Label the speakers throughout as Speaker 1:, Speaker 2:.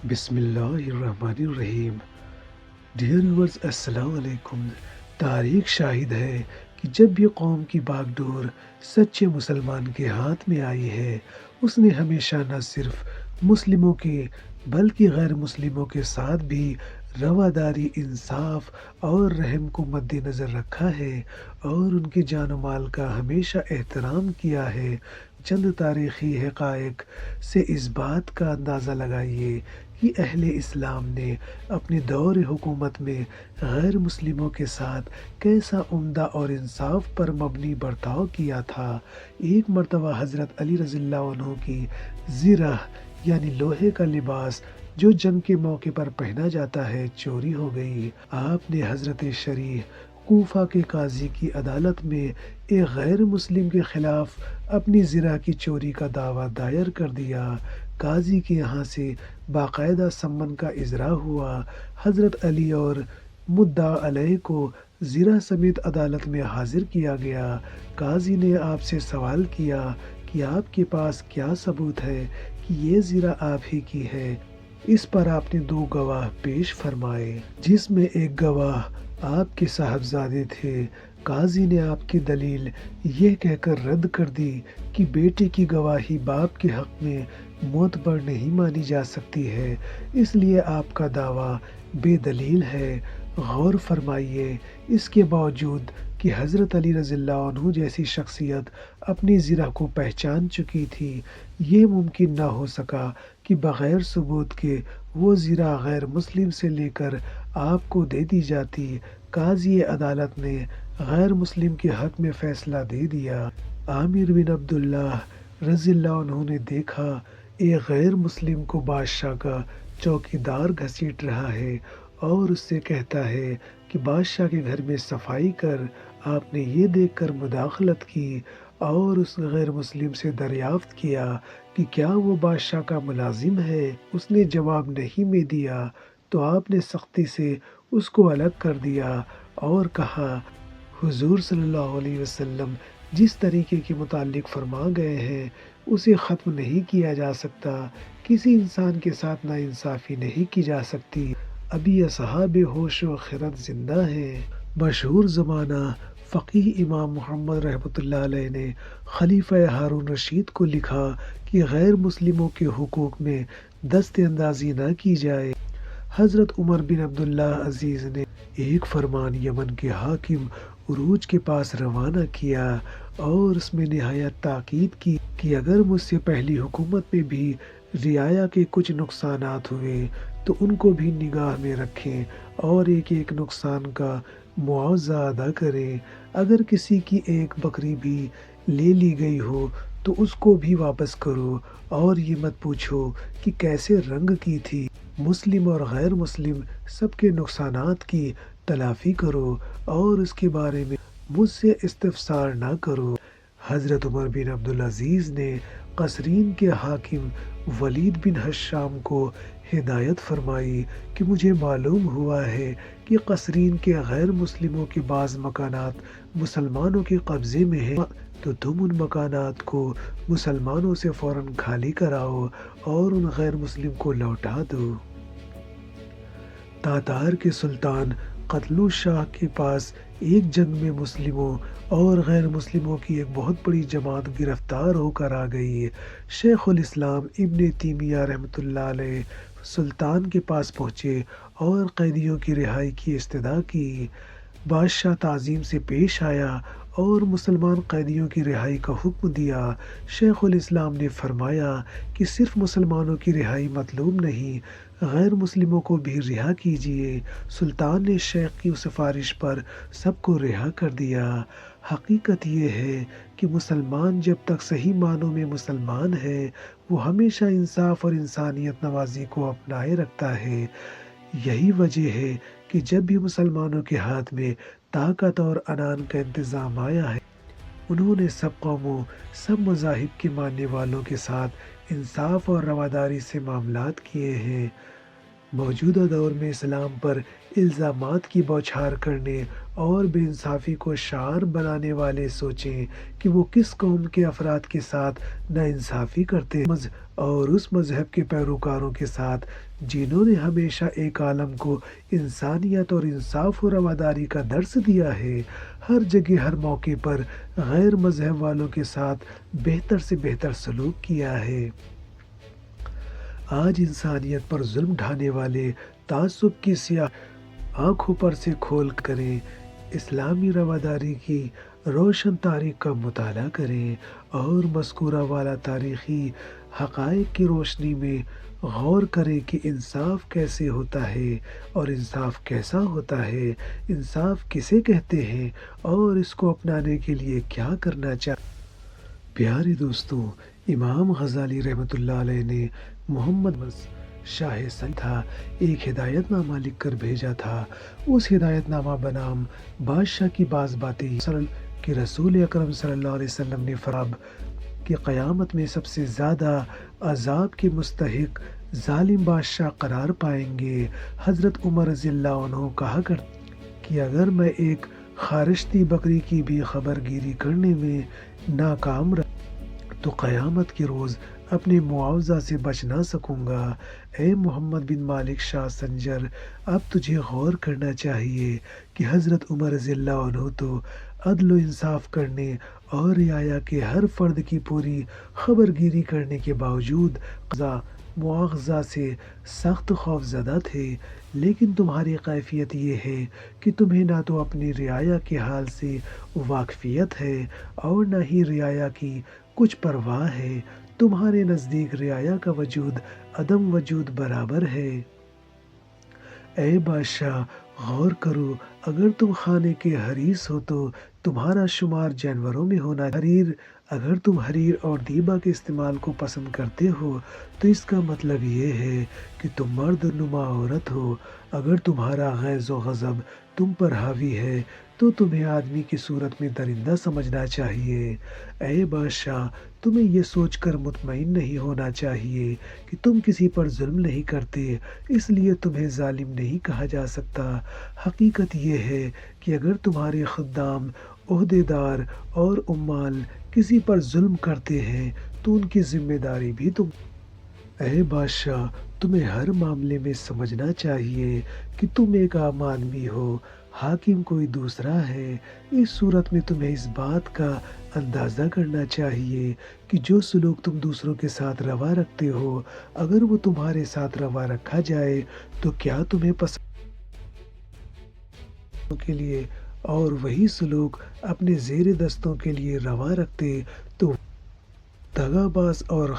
Speaker 1: بسم اللہ الرحمن الرحیم۔ ڈیئر ویورز، السلام علیکم۔ تاریخ شاہد ہے کہ جب یہ قوم کی باغ ڈور سچے مسلمان کے ہاتھ میں آئی ہے، اس نے ہمیشہ نہ صرف مسلموں کے بلکہ غیر مسلموں کے ساتھ بھی رواداری، انصاف اور رحم کو مد نظر رکھا ہے اور ان کے جان و مال کا ہمیشہ احترام کیا ہے۔ چند تاریخی حقائق سے اس بات کا اندازہ لگائیے کہ اہل اسلام نے اپنے دور حکومت میں غیر مسلموں کے ساتھ کیسا عمدہ اور انصاف پر مبنی برتاؤ کیا تھا۔ ایک مرتبہ حضرت علی رضی اللہ عنہ کی زرہ یعنی لوہے کا لباس جو جنگ کے موقع پر پہنا جاتا ہے چوری ہو گئی۔ آپ نے حضرت شریح کوفہ کے قاضی کی عدالت میں ایک غیر مسلم کے خلاف اپنی زرہ کی چوری کا دعویٰ دائر کر دیا۔ قاضی کے یہاں سے باقاعدہ سمن کا اجراء ہوا۔ حضرت علی اور مدعا علیہ کو زرہ سمیت عدالت میں حاضر کیا گیا۔ قاضی نے آپ سے سوال کیا کہ آپ کے پاس کیا ثبوت ہے کہ یہ زرہ آپ ہی کی ہے؟ اس پر آپ نے 2 گواہ پیش فرمائے، جس میں ایک گواہ آپ کے صاحبزادے تھے۔ قاضی نے آپ کی دلیل یہ کہہ کر رد کر دی کہ بیٹے کی گواہی باپ کے حق میں معتبر نہیں مانی جا سکتی ہے، اس لیے آپ کا دعویٰ بے دلیل ہے۔ غور فرمائیے، اس کے باوجود کہ حضرت علی رضی اللہ عنہ جیسی شخصیت اپنی زرہ کو پہچان چکی تھی، یہ ممکن نہ ہو سکا کہ بغیر ثبوت کے وہ زرہ غیر مسلم سے لے کر آپ کو دے دی جاتی۔ قاضی عدالت نے غیر مسلم کے حق میں فیصلہ دے دیا۔ عامر بن عبداللہ رضی اللہ عنہ نے دیکھا ایک غیر مسلم کو بادشاہ کا چوکیدار گھسیٹ رہا ہے اور اس سے کہتا ہے کہ بادشاہ کے گھر میں صفائی کر۔ آپ نے یہ دیکھ کر مداخلت کی اور اس غیر مسلم سے دریافت کیا کہ کیا وہ بادشاہ کا ملازم ہے؟ اس نے جواب نہیں میں دیا تو آپ نے سختی سے اس کو الگ کر دیا اور کہا، حضور صلی اللہ علیہ وسلم جس طریقے کے متعلق فرما گئے ہیں اسے ختم نہیں کیا جا سکتا۔ کسی انسان کے ساتھ ناانصافی نہیں کی جا سکتی۔ ابھی اصحاب ہوش و خرد زندہ ہیں۔ مشہور زمانہ فقیہ امام محمد رحمۃ اللہ علیہ نے خلیفہ ہارون رشید کو لکھا کہ غیر مسلموں کے حقوق میں دست اندازی نہ کی جائے۔ حضرت عمر بن عبداللہ عزیز نے ایک فرمان یمن کے حاکم عروج کے پاس روانہ کیا اور اس میں نہایت تاکید کی کہ اگر مجھ سے پہلی حکومت میں بھی رعایا کے کچھ نقصانات ہوئے تو ان کو بھی نگاہ میں رکھیں اور ایک ایک نقصان کا معاوضہ ادا کریں۔ اگر کسی کی ایک بکری بھی لے لی گئی ہو تو اس کو بھی واپس کرو اور یہ مت پوچھو کہ کیسے رنگ کی تھی۔ مسلم اور غیر مسلم سب کے نقصانات کی تلافی کرو اور اس کے بارے میں مجھ سے استفسار نہ کرو۔ حضرت عمر بن عبدالعزیز نے قصرین کے حاکم ولید بن ہشام کو ہدایت فرمائی کہ مجھے معلوم ہوا ہے کہ قصرین کے غیر مسلموں کے بعض مکانات مسلمانوں کے قبضے میں ہیں، تو تم ان مکانات کو مسلمانوں سے فوراً خالی کراؤ اور ان غیر مسلم کو لوٹا دو۔ تاتار کے سلطان قتلو شاہ کے پاس ایک جنگ میں مسلموں اور غیر مسلموں کی ایک بہت بڑی جماعت گرفتار ہو کر آ گئی۔ شیخ الاسلام ابن تیمیہ رحمۃ اللہ علیہ سلطان کے پاس پہنچے اور قیدیوں کی رہائی کی استدعا کی۔ بادشاہ تعظیم سے پیش آیا اور مسلمان قیدیوں کی رہائی کا حکم دیا۔ شیخ الاسلام نے فرمایا کہ صرف مسلمانوں کی رہائی مطلوب نہیں، غیر مسلموں کو بھی رہا کیجیے۔ سلطان نے شیخ کی سفارش پر سب کو رہا کر دیا۔ حقیقت یہ ہے کہ مسلمان جب تک صحیح معنوں میں مسلمان ہے وہ ہمیشہ انصاف اور انسانیت نوازی کو اپنائے رکھتا ہے۔ یہی وجہ ہے کہ جب بھی مسلمانوں کے ہاتھ میں طاقت اور عنان کا انتظام آیا ہے انہوں نے سب قوموں، سب مذاہب کے ماننے والوں کے ساتھ انصاف اور رواداری سے معاملات کیے ہیں۔ موجودہ دور میں اسلام پر الزامات کی بوچھار کرنے اور بے انصافی کو شعار بنانے والے سوچیں کہ وہ کس قوم کے افراد کے ساتھ ناانصافی کرتے ہیں اور اس مذہب کے پیروکاروں کے ساتھ جنہوں نے ہمیشہ ایک عالم کو انسانیت اور انصاف و رواداری کا درس دیا ہے، ہر جگہ ہر موقع پر غیر مذہب والوں کے ساتھ بہتر سے بہتر سلوک کیا ہے۔ آج انسانیت پر ظلم ڈھانے والے تعصب کی سیاہ آنکھوں پر سے کھول کریں، اسلامی رواداری کی روشن تاریخ کا مطالعہ کریں اور مذکورہ والا تاریخی حقائق کی روشنی میں غور کریں کہ انصاف کیسے ہوتا ہے اور انصاف کیسا ہوتا ہے، انصاف کسے کہتے ہیں اور اس کو اپنانے کے لیے کیا کرنا چاہیے۔ پیارے دوستوں، امام غزالی رحمۃ اللہ علیہ نے محمد شاہ سنج تھا ایک ہدایت نامہ لکھ کر بھیجا تھا۔ اس ہدایت نامہ بنام بادشاہ کی بعض باتیں کہ رسول اکرم صلی اللہ علیہ وسلم نے فراب کہ قیامت میں سب سے زیادہ عذاب کے مستحق ظالم بادشاہ قرار پائیں گے۔ حضرت عمر رضی اللہ عنہ کہا کرتے کہ اگر میں ایک خارشتی بکری کی بھی خبر گیری کرنے میں ناکام رہا تو قیامت کے روز اپنے معاوضہ سے بچ نہ سکوں گا۔ اے محمد بن مالک شاہ سنجر، اب تجھے غور کرنا چاہیے کہ حضرت عمر رضی اللہ عنہ تو عدل و انصاف کرنے اور رعایا کے ہر فرد کی پوری خبر گیری کرنے کے باوجود مواخذہ سے سخت خوف زدہ تھے، لیکن تمہاری کیفیت یہ ہے کہ تمہیں نہ تو اپنی رعایا کے حال سے واقفیت ہے اور نہ ہی رعایا کی کچھ پرواہ ہے۔ تمہارے نزدیک رعایا کا وجود عدم وجود برابر ہے۔ اے بادشاہ، غور کرو، اگر تم خانے کے حریث ہو تو تمہارا شمار جانوروں میں ہونا چاہیے۔ اگر تم حریر اور دیبا کے استعمال کو پسند کرتے ہو تو اس کا مطلب یہ ہے کہ تم مرد نما عورت ہو۔ اگر تمہارا غیظ و غضب تم پر حاوی ہے تو تمہیں آدمی کی صورت میں درندہ سمجھنا چاہیے۔ اے بادشاہ، تمہیں یہ سوچ کر مطمئن نہیں ہونا چاہیے کہ تم کسی پر ظلم نہیں کرتے، اس لیے تمہیں ظالم نہیں کہا جا سکتا۔ حقیقت یہ ہے کہ اگر تمہارے خدام، عہدے دار اور عمال کسی پر ظلم کرتے ہیں تو ان کی ذمہ داری بھی تم۔ اے بادشاہ، تمہیں ہر معاملے میں سمجھنا چاہیے کہ تم ایک عام آدمی ہو، حاکم کوئی دوسرا ہے۔ اس صورت میں تمہیں اس بات کا اندازہ کرنا چاہیے کہ جو سلوک تم دوسروں کے ساتھ روا رکھتے ہو، اگر وہ تمہارے ساتھ روا رکھا جائے تو کیا تمہیں پسند کے لیے اور وہی سلوک اپنے زیر دستوں کے لیے روا رکھتے تو دغا باز اور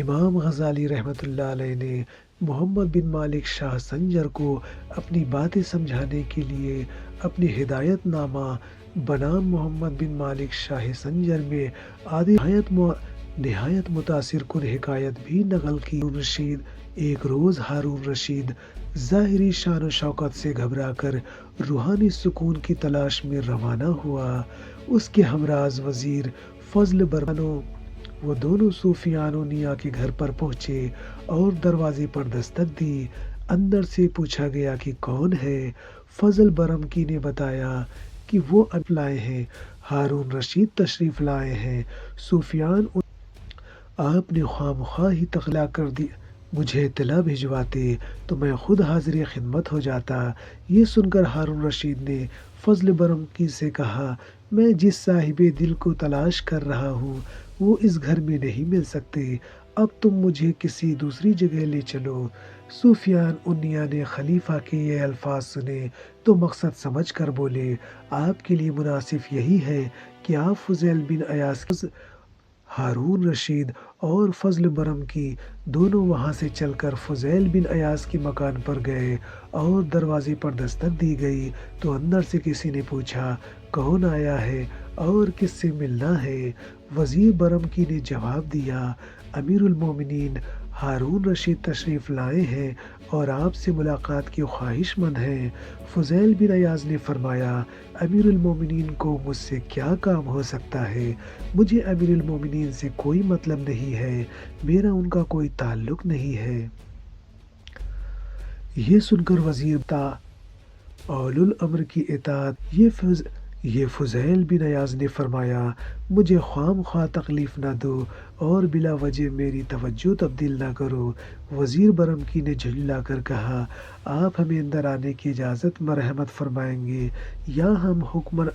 Speaker 1: امام غزالی رحمۃ اللہ علیہ نے محمد بن مالک شاہ سنجر کو اپنی باتیں سمجھانے کے لیے اپنی ہدایت نامہ بنام محمد بن مالک شاہ سنجر میں نہایت متاثر کن حکایت بھی نقل کی۔ ایک روز ہارون رشید ظاہری شان و شوکت سے گھبرا کر روحانی سکون کی تلاش میں روانہ ہوا۔ اس کے ہمراہ وزیر فضل برمانو وہ دونوں صوفیانوں نیا کے گھر پر پہنچے اور دروازے پر دستک دی۔ اندر سے پوچھا گیا کہ کون ہے؟ فضل برمکی نے بتایا کہ وہ لائے ہیں، ہارون رشید تشریف لائے ہیں۔ صوفیان آپ نے خواہ ہی تخلا کر دی، مجھے اطلاع بھجواتے تو میں خود حاضر خدمت ہو جاتا۔ یہ سن کر ہارون رشید نے فضل برمکی سے کہا، میں جس صاحب دل کو تلاش کر رہا ہوں وہ اس گھر میں نہیں مل سکتے، اب تم مجھے کسی دوسری جگہ لے چلو۔ صوفیان انیا نے خلیفہ کے یہ الفاظ سنے تو مقصد سمجھ کر بولے، آپ کے لیے مناسب یہی ہے کہ آپ فضیل بن ایاز ہارون رشید اور فضل برمکی دونوں وہاں سے چل کر فضیل بن ایاز کے مکان پر گئے اور دروازے پر دستک دی گئی تو اندر سے کسی نے پوچھا، کون آیا ہے اور کس سے ملنا ہے؟ وزیر برمکی نے جواب دیا، امیر المومنین ہارون رشید تشریف لائے ہیں اور آپ سے ملاقات کی خواہش مند ہیں۔ فضیل بن ایاز نے فرمایا، امیر المومنین کو مجھ سے کیا کام ہو سکتا ہے؟ مجھے امیر المومنین سے کوئی مطلب نہیں ہے، میرا ان کا کوئی تعلق نہیں ہے۔ یہ سن کر وزیر تا اولو الامر کی اطاعت یہ فضیل بن ایاز نے فرمایا، مجھے خواہ مخواہ تکلیف نہ دو اور بلا وجہ میری توجہ تبدیل نہ کرو۔ وزیر برمکی نے جھلا کر کہا، آپ ہمیں اندر آنے کی اجازت مرحمت فرمائیں گے یا ہم حکماً